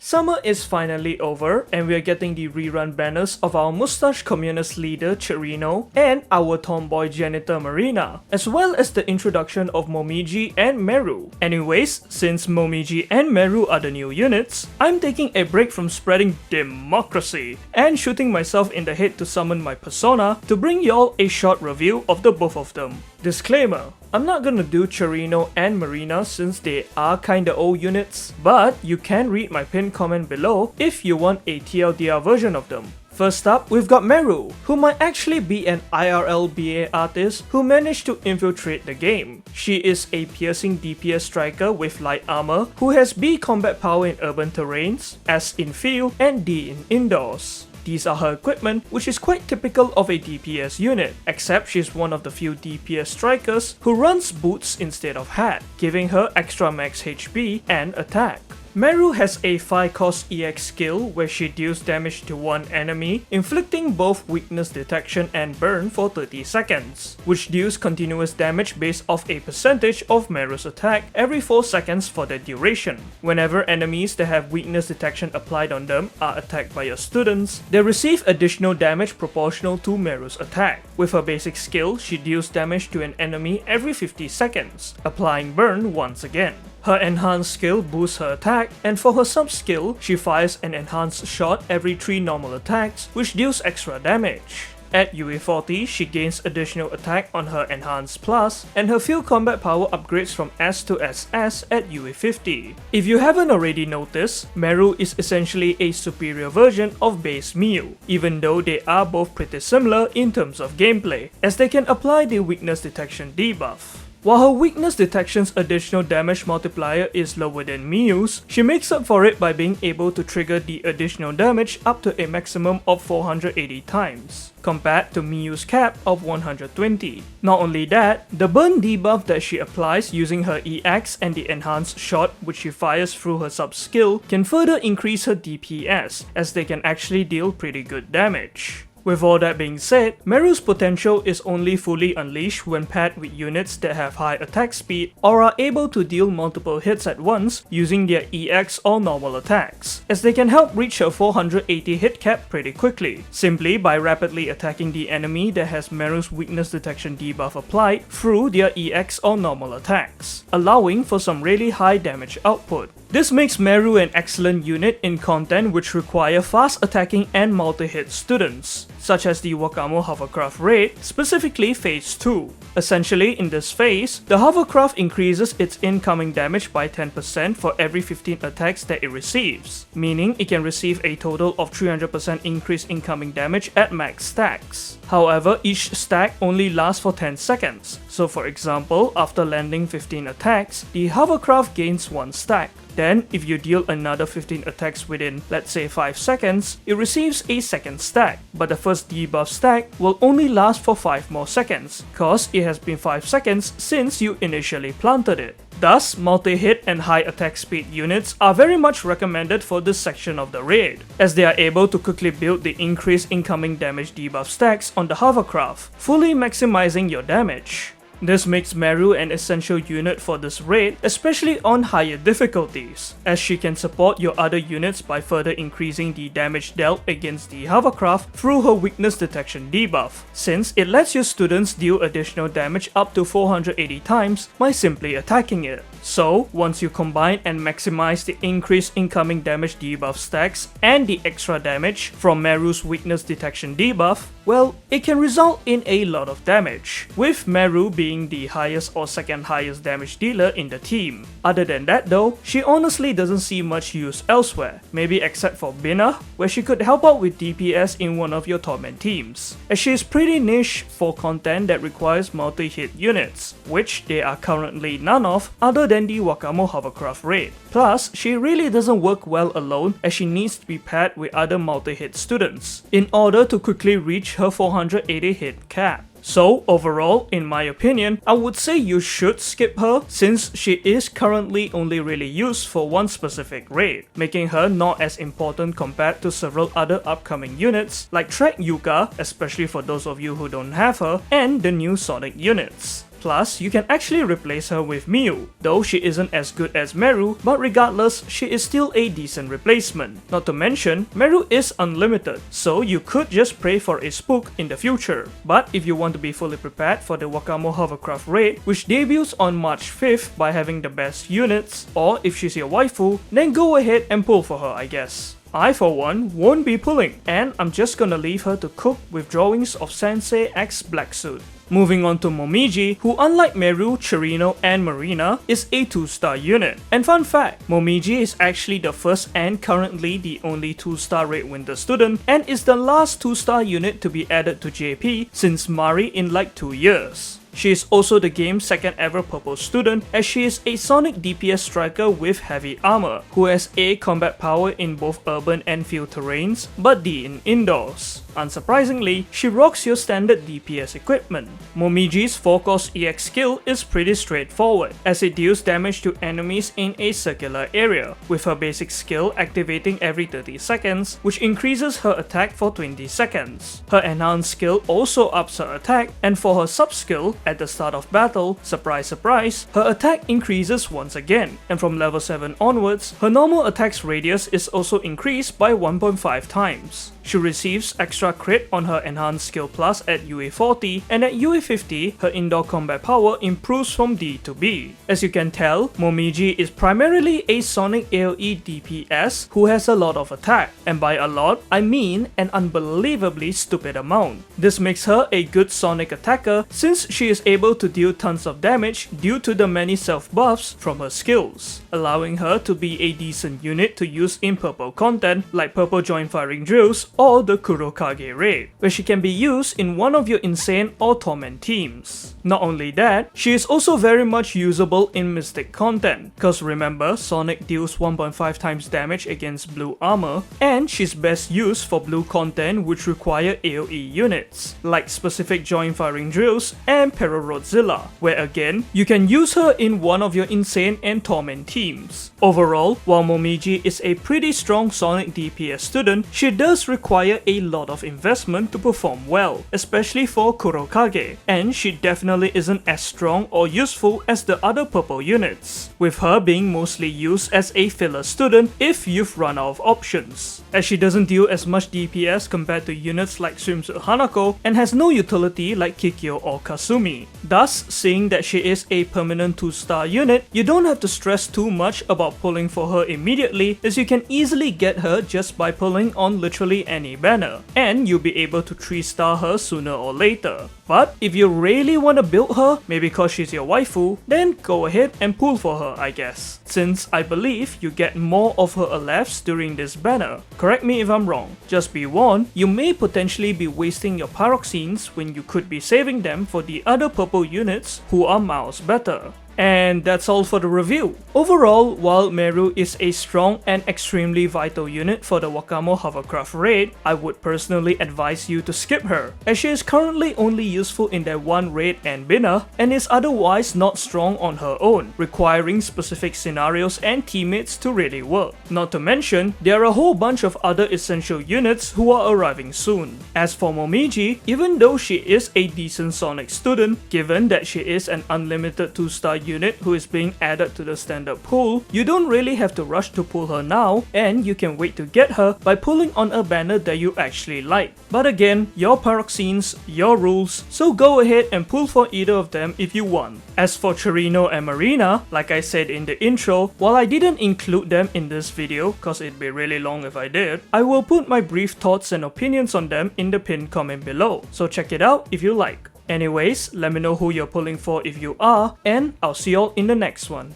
Summer is finally over and we are getting the rerun banners of our mustache communist leader Chirino and our tomboy janitor Marina, as well as the introduction of Momiji and Meru. Anyways, since Momiji and Meru are the new units, I'm taking a break from spreading democracy and shooting myself in the head to summon my persona to bring y'all a short review of the both of them. Disclaimer: I'm not gonna do Chirino and Marina since they are kinda old units, but you can read my pinned comment below if you want a TLDR version of them. First up, we've got Meru, who might actually be an IRL BA artist who managed to infiltrate the game. She is a piercing DPS striker with light armor who has B combat power in urban terrains, S in field, and D in indoors. These are her equipment, which is quite typical of a DPS unit, except she's one of the few DPS strikers who runs boots instead of hat, giving her extra max HP and attack. Meru has a 5-cost EX skill where she deals damage to one enemy, inflicting both weakness detection and burn for 30 seconds, which deals continuous damage based off a percentage of Meru's attack every 4 seconds for the duration. Whenever enemies that have weakness detection applied on them are attacked by your students, they receive additional damage proportional to Meru's attack. With her basic skill, she deals damage to an enemy every 50 seconds, applying burn once again. Her enhanced skill boosts her attack, and for her sub skill, she fires an enhanced shot every 3 normal attacks, which deals extra damage. At UE40, she gains additional attack on her Enhanced Plus, and her field combat power upgrades from S to SS at UE50. If you haven't already noticed, Meru is essentially a superior version of base Miu, even though they are both pretty similar in terms of gameplay, as they can apply the weakness detection debuff. While her weakness detection's additional damage multiplier is lower than Miu's, she makes up for it by being able to trigger the additional damage up to a maximum of 480 times, compared to Miu's cap of 120. Not only that, the burn debuff that she applies using her EX and the enhanced shot which she fires through her sub skill can further increase her DPS, as they can actually deal pretty good damage. With all that being said, Meru's potential is only fully unleashed when paired with units that have high attack speed or are able to deal multiple hits at once using their EX or normal attacks, as they can help reach her 480 hit cap pretty quickly, simply by rapidly attacking the enemy that has Meru's weakness detection debuff applied through their EX or normal attacks, allowing for some really high damage output. This makes Meru an excellent unit in content which require fast attacking and multi-hit students, such as the Wakamo Hovercraft raid, specifically phase 2. Essentially, in this phase, the Hovercraft increases its incoming damage by 10% for every 15 attacks that it receives, meaning it can receive a total of 300% increased incoming damage at max stacks. However, each stack only lasts for 10 seconds, so for example, after landing 15 attacks, the Hovercraft gains 1 stack. Then, if you deal another 15 attacks within, let's say 5 seconds, it receives a second stack, but the first debuff stack will only last for 5 more seconds, cause it has been 5 seconds since you initially planted it. Thus, multi-hit and high attack speed units are very much recommended for this section of the raid, as they are able to quickly build the increased incoming damage debuff stacks on the Hovercraft, fully maximizing your damage. This makes Meru an essential unit for this raid, especially on higher difficulties, as she can support your other units by further increasing the damage dealt against the Hovercraft through her weakness detection debuff, since it lets your students deal additional damage up to 480 times by simply attacking it. So, once you combine and maximize the increased incoming damage debuff stacks and the extra damage from Meru's weakness detection debuff, well, it can result in a lot of damage, with Meru being the highest or second highest damage dealer in the team. Other than that though, she honestly doesn't see much use elsewhere, maybe except for Bina, where she could help out with DPS in one of your Torment teams, as she is pretty niche for content that requires multi-hit units, which there are currently none of other than the Wakamo Hovercraft raid. Plus, she really doesn't work well alone, as she needs to be paired with other multi-hit students in order to quickly reach her 480 hit cap. So overall, in my opinion, I would say you should skip her since she is currently only really used for one specific raid, making her not as important compared to several other upcoming units like Track Yuka, especially for those of you who don't have her, and the new Sonic units. Plus, you can actually replace her with Miu, though she isn't as good as Meru, but regardless, she is still a decent replacement. Not to mention, Meru is unlimited, so you could just pray for a spook in the future. But if you want to be fully prepared for the Wakamo Hovercraft raid, which debuts on March 5th by having the best units, or if she's your waifu, then go ahead and pull for her, I guess. I for one won't be pulling, and I'm just gonna leave her to cook with drawings of Sensei X Black Suit. Moving on to Momiji, who unlike Meru, Chirino, and Marina, is a 2-star unit. And fun fact, Momiji is actually the first and currently the only 2-star Raid Winter student, and is the last 2-star unit to be added to JP since Mari in like 2 years. She is also the game's second ever purple student, as she is a Sonic DPS striker with heavy armor, who has A combat power in both urban and field terrains, but D in indoors. Unsurprisingly, she rocks your standard DPS equipment. Momiji's 4-cost EX skill is pretty straightforward, as it deals damage to enemies in a circular area, with her basic skill activating every 30 seconds, which increases her attack for 20 seconds. Her enhanced skill also ups her attack, and for her sub-skill, at the start of battle, surprise surprise, her attack increases once again, and from level 7 onwards, her normal attack's radius is also increased by 1.5 times. She receives extra crit on her enhanced skill plus at UA 40, and at UA 50, her indoor combat power improves from D to B. As you can tell, Momiji is primarily a Sonic AoE DPS who has a lot of attack, and by a lot, I mean an unbelievably stupid amount. This makes her a good Sonic attacker since she is able to deal tons of damage due to the many self-buffs from her skills, allowing her to be a decent unit to use in purple content like purple joint firing drills or the Kurokage raid, where she can be used in one of your Insane or Torment teams. Not only that, she is also very much usable in Mystic content, cause remember Sonic deals 1.5 times damage against blue armor, and she's best used for blue content which require AoE units, like specific joint firing drills and Perorodzilla, where again, you can use her in one of your Insane and Torment teams. Overall, while Momiji is a pretty strong Sonic DPS student, she does require a lot of investment to perform well, especially for Kurokage, and she definitely isn't as strong or useful as the other purple units, with her being mostly used as a filler student if you've run out of options, as she doesn't deal as much DPS compared to units like Swimsuit Hanako and has no utility like Kikyo or Kasumi. Thus, seeing that she is a permanent 2-star unit, you don't have to stress too much about pulling for her immediately, as you can easily get her just by pulling on literally any banner, and you'll be able to 3-star her sooner or later. But if you really want to build her, maybe cause she's your waifu, then go ahead and pull for her, I guess, since I believe you get more of her alefs during this banner. Correct me if I'm wrong. Just be warned, you may potentially be wasting your pyroxenes when you could be saving them for the other purple units who are miles better. And that's all for the review. Overall, while Meru is a strong and extremely vital unit for the Wakamo Hovercraft raid, I would personally advise you to skip her, as she is currently only useful in that one raid and binner, and is otherwise not strong on her own, requiring specific scenarios and teammates to really work. Not to mention, there are a whole bunch of other essential units who are arriving soon. As for Momiji, even though she is a decent Sonic student, given that she is an unlimited 2-star unit who is being added to the standard pool, you don't really have to rush to pull her now, and you can wait to get her by pulling on a banner that you actually like. But again, your pyroxenes, your rules, so go ahead and pull for either of them if you want. As for Chirino and Marina, like I said in the intro, while I didn't include them in this video cause it'd be really long if I did, I will put my brief thoughts and opinions on them in the pinned comment below, so check it out if you like. Anyways, let me know who you're pulling for if you are, and I'll see y'all in the next one.